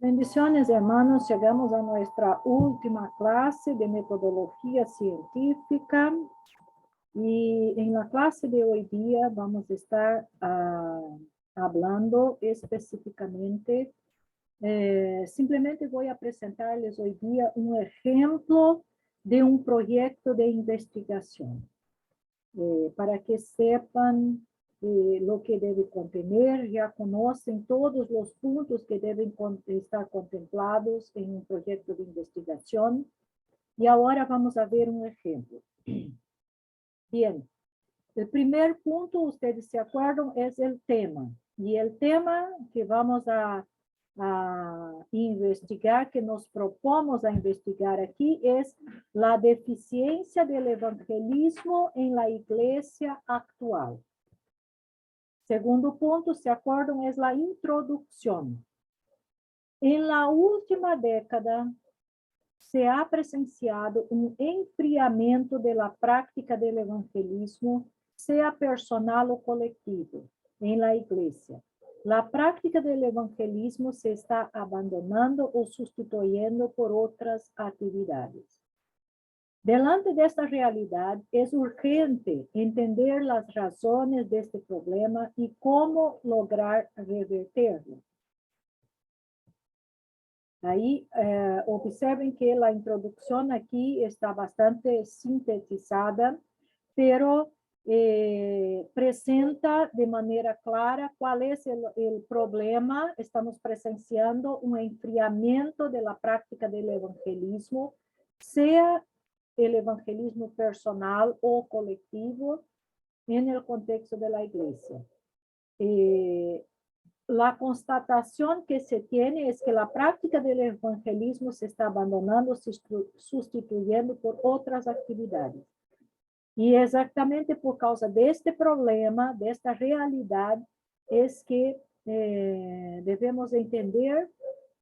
Bendiciones, hermanos. Llegamos a nuestra última clase de metodología científica y en la clase de hoy día vamos a estar hablando específicamente, simplemente voy a presentarles hoy día un ejemplo de un proyecto de investigación, para que sepan lo que debe contener, ya conocen todos los puntos que deben estar contemplados en un proyecto de investigación. Y ahora vamos a ver un ejemplo. Bien, el primer punto, ustedes se acuerdan, es el tema. Y el tema que vamos a investigar, que nos propomos a investigar aquí, es la deficiencia del evangelismo en la iglesia actual. Segundo punto, ¿se acuerdan? Es la introducción. En la última década, se ha presenciado un enfriamiento de la práctica del evangelismo, sea personal o colectivo, en la iglesia. La práctica del evangelismo se está abandonando o sustituyendo por otras actividades. Delante de esta realidad, es urgente entender las razones de este problema y cómo lograr revertirlo. Ahí observen que la introducción aquí está bastante sintetizada, pero presenta de manera clara cuál es el problema. Estamos presenciando un enfriamiento de la práctica del evangelismo, sea el evangelismo personal o colectivo en el contexto de la iglesia. La constatación que se tiene es que la práctica del evangelismo se está abandonando, sustituyendo por otras actividades. Y exactamente por causa de este problema, de esta realidad, es que debemos entender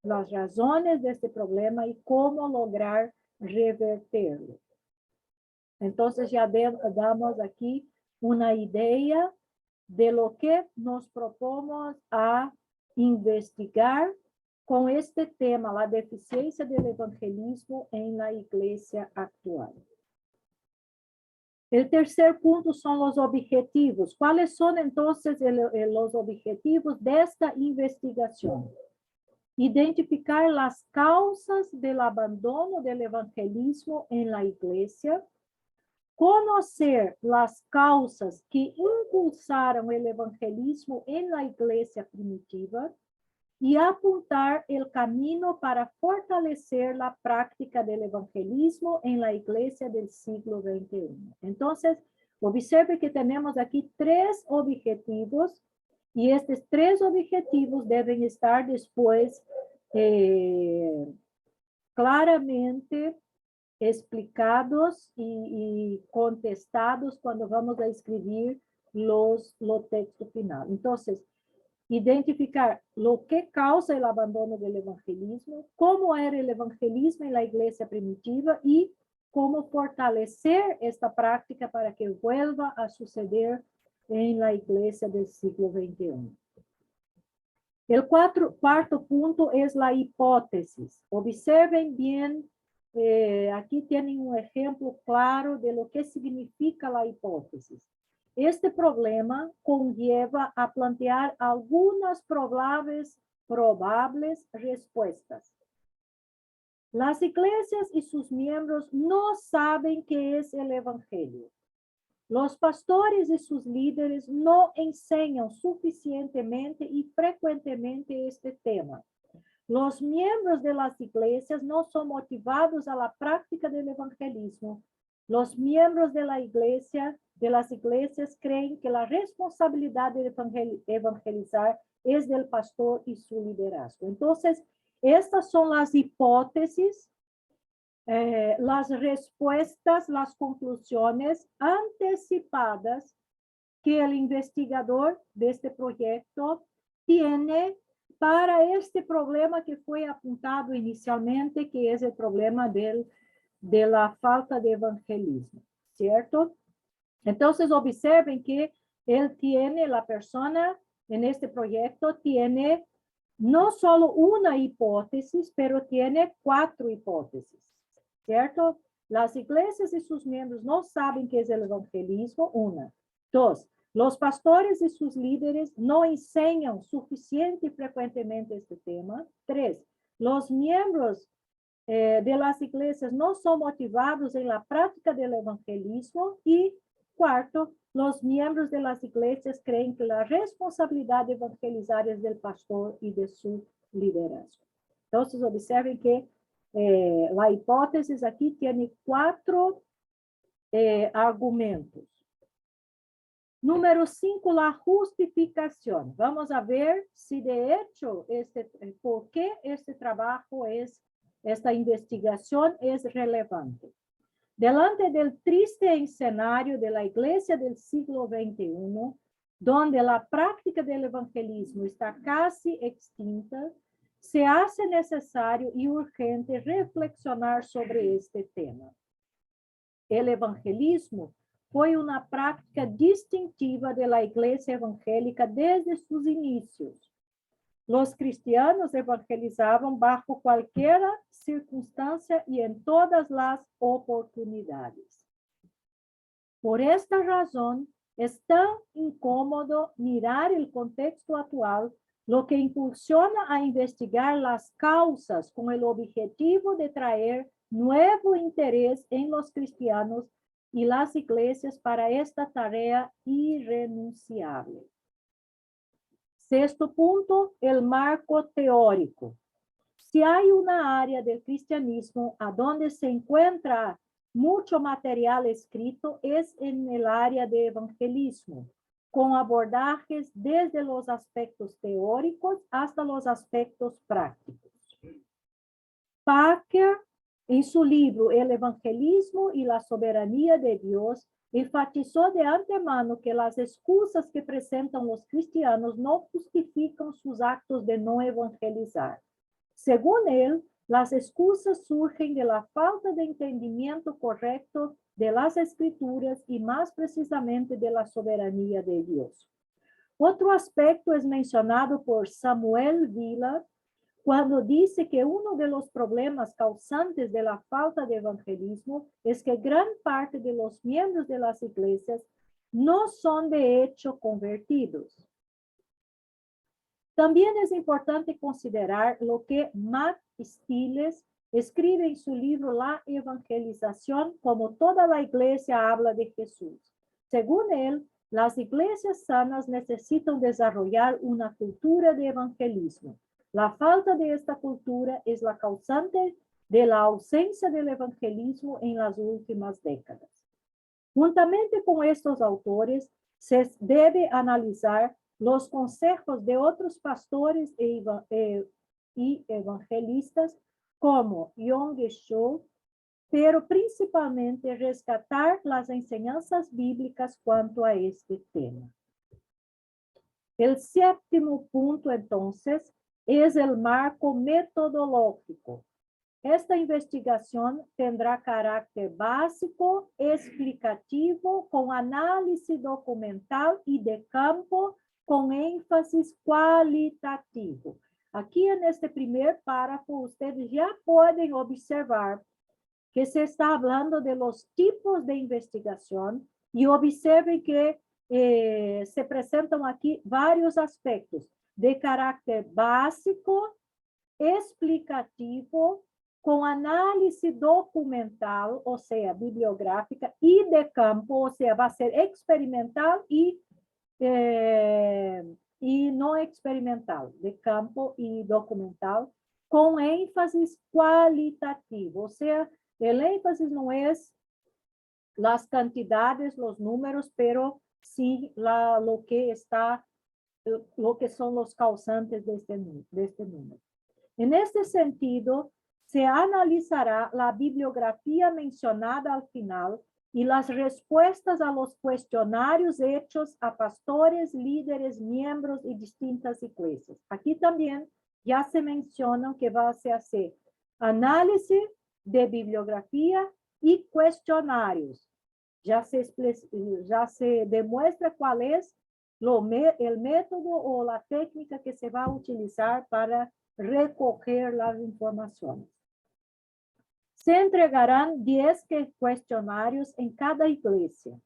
las razones de este problema y cómo lograr revertirlo. Entonces ya damos aquí una idea de lo que nos propomos a investigar con este tema, la deficiencia del evangelismo en la iglesia actual. El tercer punto son los objetivos. ¿Cuáles son entonces los objetivos de esta investigación? Identificar las causas del abandono del evangelismo en la iglesia, conocer las causas que impulsaron el evangelismo en la iglesia primitiva y apuntar el camino para fortalecer la práctica del evangelismo en la iglesia del siglo XXI. Entonces, observe que tenemos aquí tres objetivos y estos tres objetivos deben estar después claramente explicados y contestados cuando vamos a escribir los textos finales. Entonces, identificar lo que causa el abandono del evangelismo, cómo era el evangelismo en la iglesia primitiva y cómo fortalecer esta práctica para que vuelva a suceder en la iglesia del siglo XXI. El cuarto punto es la hipótesis. Observen bien, aquí tienen un ejemplo claro de lo que significa la hipótesis. Este problema conlleva a plantear algunas probables respuestas. Las iglesias y sus miembros no saben qué es el evangelio. Los pastores y sus líderes no enseñan suficientemente y frecuentemente este tema. Los miembros de las iglesias no son motivados a la práctica del evangelismo. Los miembros de las iglesias creen que la responsabilidad de evangelizar es del pastor y su liderazgo. Entonces, estas son las hipótesis, las respuestas, las conclusiones anticipadas que el investigador de este proyecto tiene para este problema que fue apuntado inicialmente, que es el problema de la falta de evangelismo, ¿cierto? Entonces, observen que él tiene, la persona en este proyecto tiene no solo una hipótesis, pero tiene 4 hipótesis, ¿cierto? Las iglesias y sus miembros no saben qué es el evangelismo, 1. 2, los pastores y sus líderes no enseñan suficiente y frecuentemente este tema. 3, los miembros de las iglesias no son motivados en la práctica del evangelismo. Y 4, los miembros de las iglesias creen que la responsabilidad de evangelizar es del pastor y de su liderazgo. Entonces, observen que la hipótesis aquí tiene 4 argumentos. Número 5, la justificación. Vamos a ver si de hecho, por qué este trabajo esta investigación es relevante. Delante del triste escenario de la iglesia del siglo XXI, donde la práctica del evangelismo está casi extinta, se hace necesario y urgente reflexionar sobre este tema. El evangelismo fue una práctica distintiva de la iglesia evangélica desde sus inicios. Los cristianos evangelizaban bajo cualquier circunstancia y en todas las oportunidades. Por esta razón, es tan incómodo mirar el contexto actual, lo que impulsiona a investigar las causas con el objetivo de traer nuevo interés en los cristianos y las iglesias para esta tarea irrenunciable. 6º punto, el marco teórico. Si hay una área del cristianismo a donde se encuentra mucho material escrito, es en el área de evangelismo, con abordajes desde los aspectos teóricos hasta los aspectos prácticos. Parker, en su libro El evangelismo y la soberanía de Dios, enfatizó de antemano que las excusas que presentan los cristianos no justifican sus actos de no evangelizar. Según él, las excusas surgen de la falta de entendimiento correcto de las escrituras y más precisamente de la soberanía de Dios. Otro aspecto es mencionado por Samuel Vila cuando dice que uno de los problemas causantes de la falta de evangelismo es que gran parte de los miembros de las iglesias no son de hecho convertidos. También es importante considerar lo que Matt Stiles escribe en su libro La Evangelización, como toda la iglesia habla de Jesús. Según él, las iglesias sanas necesitan desarrollar una cultura de evangelismo. La falta de esta cultura es la causante de la ausencia del evangelismo en las últimas décadas. Juntamente con estos autores, se debe analizar los consejos de otros pastores y evangelistas como Yonggi Cho, pero principalmente rescatar las enseñanzas bíblicas cuanto a este tema. El 7º punto, entonces, es el marco metodológico. Esta investigación tendrá carácter básico, explicativo, con análisis documental y de campo, con énfasis cualitativo. Aquí en este primer párrafo, ustedes ya pueden observar que se está hablando de los tipos de investigación y observen que se presentan aquí varios aspectos de carácter básico, explicativo, con análisis documental, o sea, bibliográfica, y de campo, o sea, va a ser experimental y no experimental, de campo y documental, con énfasis cualitativo, o sea, el énfasis no es las cantidades, los números, pero sí lo que son los causantes de este número. En este sentido, se analizará la bibliografía mencionada al final y las respuestas a los cuestionarios hechos a pastores, líderes, miembros y distintas iglesias. Aquí también ya se mencionan que va a hacer análisis de bibliografía y cuestionarios. Ya se demuestra cuál es el método o la técnica que se va a utilizar para recoger las informaciones. Se entregarán 10 cuestionarios en cada iglesia,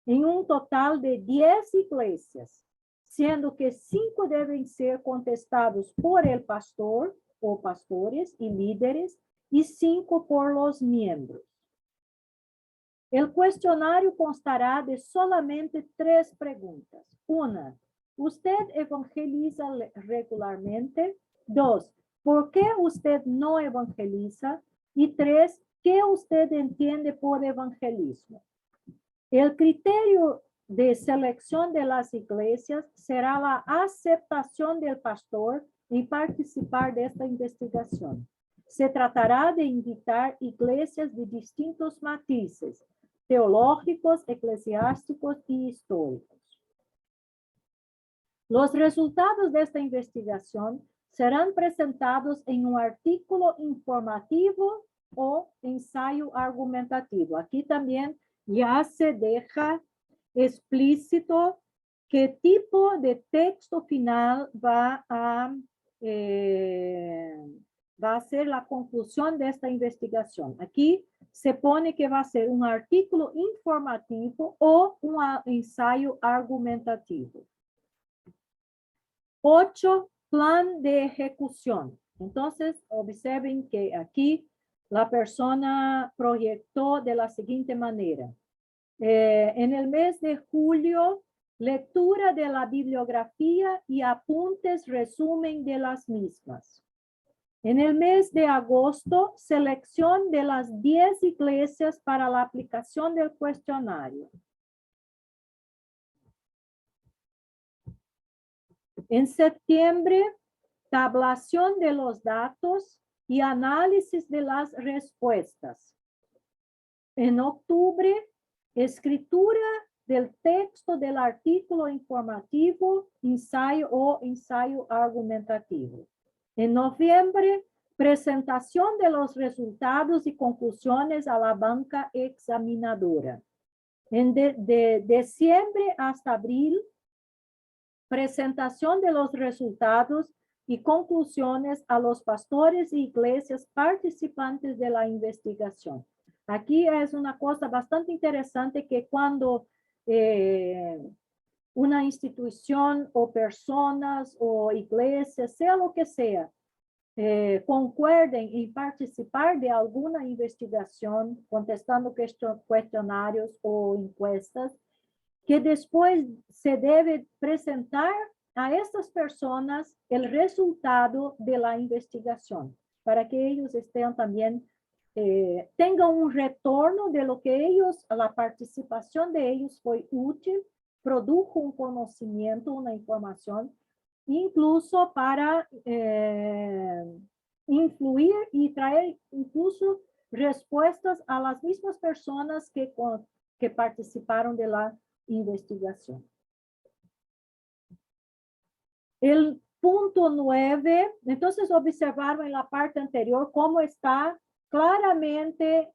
en un total de 10 iglesias, siendo que 5 deben ser contestados por el pastor o pastores y líderes y 5 por los miembros. El cuestionario constará de solamente 3 preguntas. 1. ¿Usted evangeliza regularmente? 2. ¿Por qué usted no evangeliza? Y 3. ¿Qué usted entiende por evangelismo? El criterio de selección de las iglesias será la aceptación del pastor en participar de esta investigación. Se tratará de invitar iglesias de distintos matices, teológicos, eclesiásticos y históricos. Los resultados de esta investigación serán presentados en un artículo informativo o ensayo argumentativo. Aquí también ya se deja explícito qué tipo de texto final va a ser la conclusión de esta investigación. Aquí se pone que va a ser un artículo informativo o un ensayo argumentativo. 8, plan de ejecución. Entonces, observen que aquí la persona proyectó de la siguiente manera. En el mes de julio, lectura de la bibliografía y apuntes resumen de las mismas. En el mes de agosto, selección de las 10 iglesias para la aplicación del cuestionario. En septiembre, tablación de los datos y análisis de las respuestas. En octubre, escritura del texto del artículo informativo, ensayo o ensayo argumentativo. En noviembre, presentación de los resultados y conclusiones a la banca examinadora. De diciembre hasta abril, presentación de los resultados y conclusiones a los pastores y iglesias participantes de la investigación. Aquí es una cosa bastante interesante que cuando una institución o personas o iglesias, sea lo que sea, concuerden en participar de alguna investigación, contestando cuestionarios o encuestas, que después se debe presentar a estas personas el resultado de la investigación, para que ellos estén también, tengan un retorno de lo que ellos, la participación de ellos fue útil, produjo un conocimiento, una información, incluso para influir y traer incluso respuestas a las mismas personas que participaron de la investigación. El punto 9, entonces observaron en la parte anterior cómo está claramente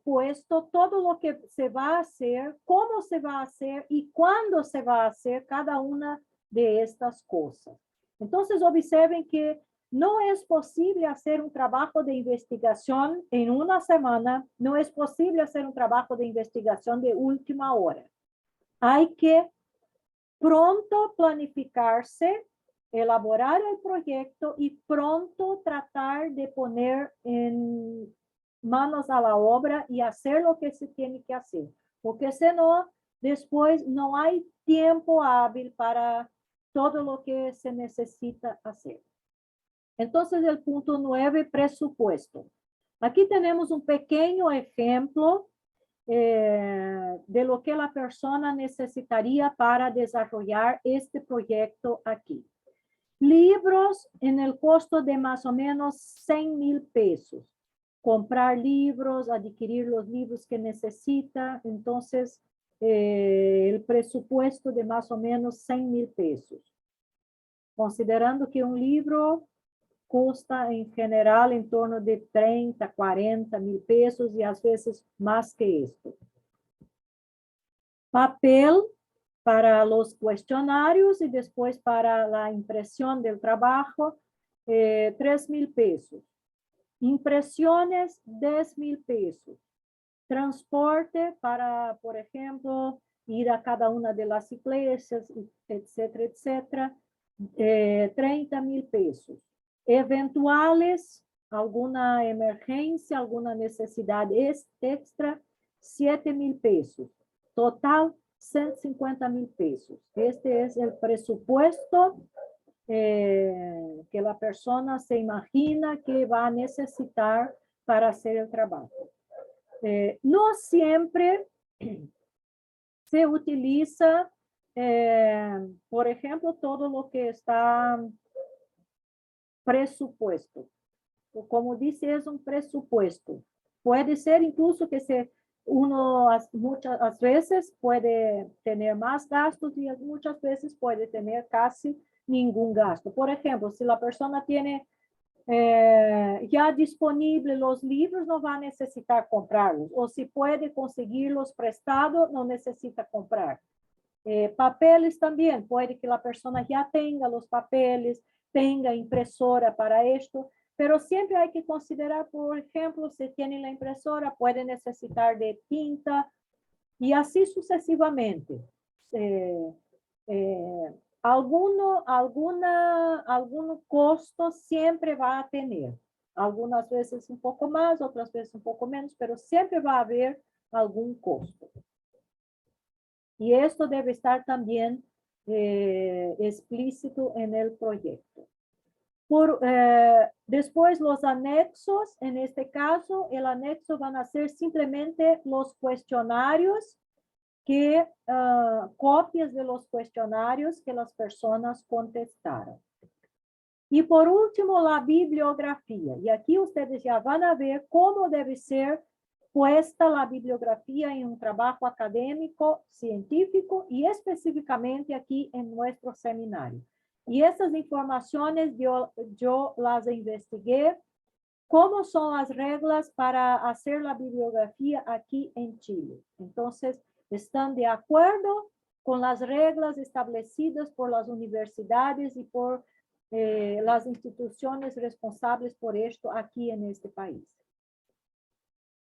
puesto todo lo que se va a hacer, cómo se va a hacer y cuándo se va a hacer cada una de estas cosas. Entonces observen que no es posible hacer un trabajo de investigación en una semana, no es posible hacer un trabajo de investigación de última hora. Hay que pronto planificarse, elaborar el proyecto y pronto tratar de poner en manos a la obra y hacer lo que se tiene que hacer. Porque si no, después no hay tiempo hábil para todo lo que se necesita hacer. Entonces, el punto 9, presupuesto. Aquí tenemos un pequeño ejemplo de lo que la persona necesitaría para desarrollar este proyecto aquí. Libros en el costo de más o menos 100,000 pesos. Comprar libros, adquirir los libros que necesita. Entonces, el presupuesto de más o menos 100,000 pesos. Considerando que un libro custa en general en torno de 30, 40,000 pesos y a veces más que esto. Papel, Para los cuestionarios y después para la impresión del trabajo, 3,000 pesos. Impresiones, 10,000 pesos. Transporte para, por ejemplo, ir a cada una de las iglesias, etcétera, etcétera, 30,000 pesos. Eventuales, alguna emergencia, alguna necesidad extra, 7,000 pesos. Total, 150,000 pesos. Este es el presupuesto que la persona se imagina que va a necesitar para hacer el trabajo. No siempre se utiliza, por ejemplo, todo lo que está presupuesto. Como dice, es un presupuesto. Puede ser incluso que uno muchas veces puede tener más gastos y muchas veces puede tener casi ningún gasto. Por ejemplo, si la persona tiene ya disponible los libros, no va a necesitar comprarlos. O si puede conseguirlos prestados, no necesita comprar. Papeles también, puede que la persona ya tenga los papeles, tenga impresora para esto, pero siempre hay que considerar, por ejemplo, si tiene la impresora, puede necesitar de tinta y así sucesivamente. Alguno costo siempre va a tener. Algunas veces un poco más, otras veces un poco menos, pero siempre va a haber algún costo. Y esto debe estar también explícito en el proyecto. Después los anexos, en este caso, el anexo van a ser simplemente los cuestionarios copias de los cuestionarios que las personas contestaron. Y por último, la bibliografía. Y aquí ustedes ya van a ver cómo debe ser puesta la bibliografía en un trabajo académico, científico y específicamente aquí en nuestro seminario. Y esas informaciones yo las investigué. ¿Cómo son las reglas para hacer la bibliografía aquí en Chile? Entonces, están de acuerdo con las reglas establecidas por las universidades y por las instituciones responsables por esto aquí en este país.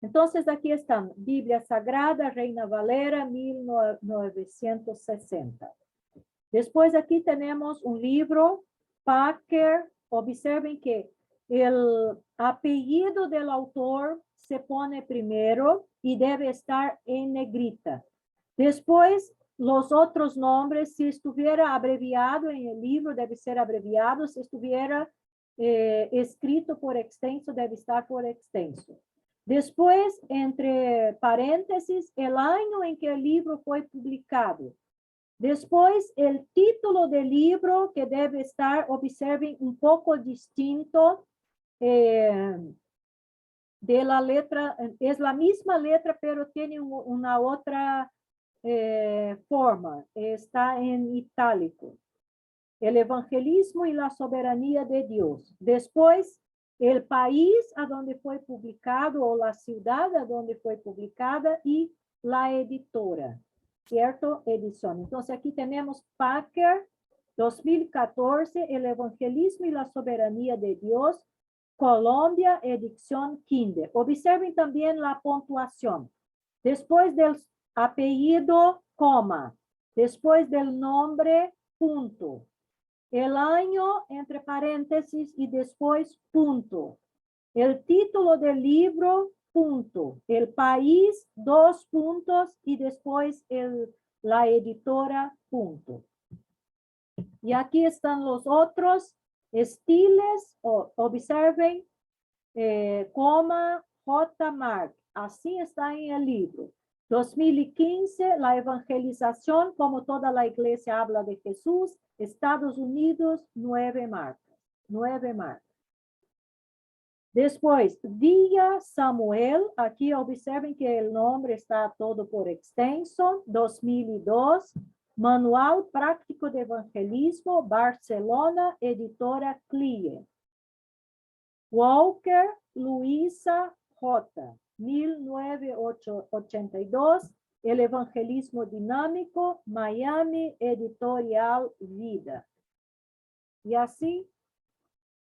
Entonces, aquí están, Biblia Sagrada, Reina Valera, 1960. Después aquí tenemos un libro, Packer. Observen que el apellido del autor se pone primero y debe estar en negrita. Después, los otros nombres, si estuviera abreviado en el libro, debe ser abreviado. Si estuviera escrito por extenso, debe estar por extenso. Después, entre paréntesis, el año en que el libro fue publicado. Después, el título del libro, que debe estar, observen, un poco distinto de la letra. Es la misma letra, pero tiene una otra forma. Está en itálico. El evangelismo y la soberanía de Dios. Después, el país a donde fue publicado o la ciudad a donde fue publicada y la editora. ¿Cierto? Edición. Entonces, aquí tenemos Packer, 2014, El evangelismo y la soberanía de Dios, Colombia, edición Kinder. Observen también la puntuación. Después del apellido, coma. Después del nombre, punto. El año, entre paréntesis, y después, punto. El título del libro, punto. El país, 2 puntos, y después la editora, punto. Y aquí están los otros estilos, observen, coma, J. Mark. Así está en el libro. 2015, la evangelización, como toda la iglesia habla de Jesús. Estados Unidos, 9 marcas. 9 marcas. Después, Villa Samuel. Aquí observen que el nombre está todo por extenso. 2002. Manual Práctico de Evangelismo, Barcelona, editora CLIE. Walker, Luisa J. 1982, El Evangelismo Dinámico, Miami, Editorial Vida. Y así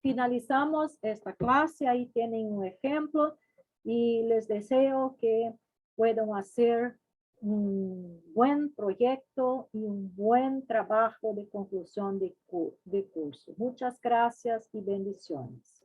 finalizamos esta clase. Ahí tienen un ejemplo y les deseo que puedan hacer un buen proyecto y un buen trabajo de conclusión de curso. Muchas gracias y bendiciones.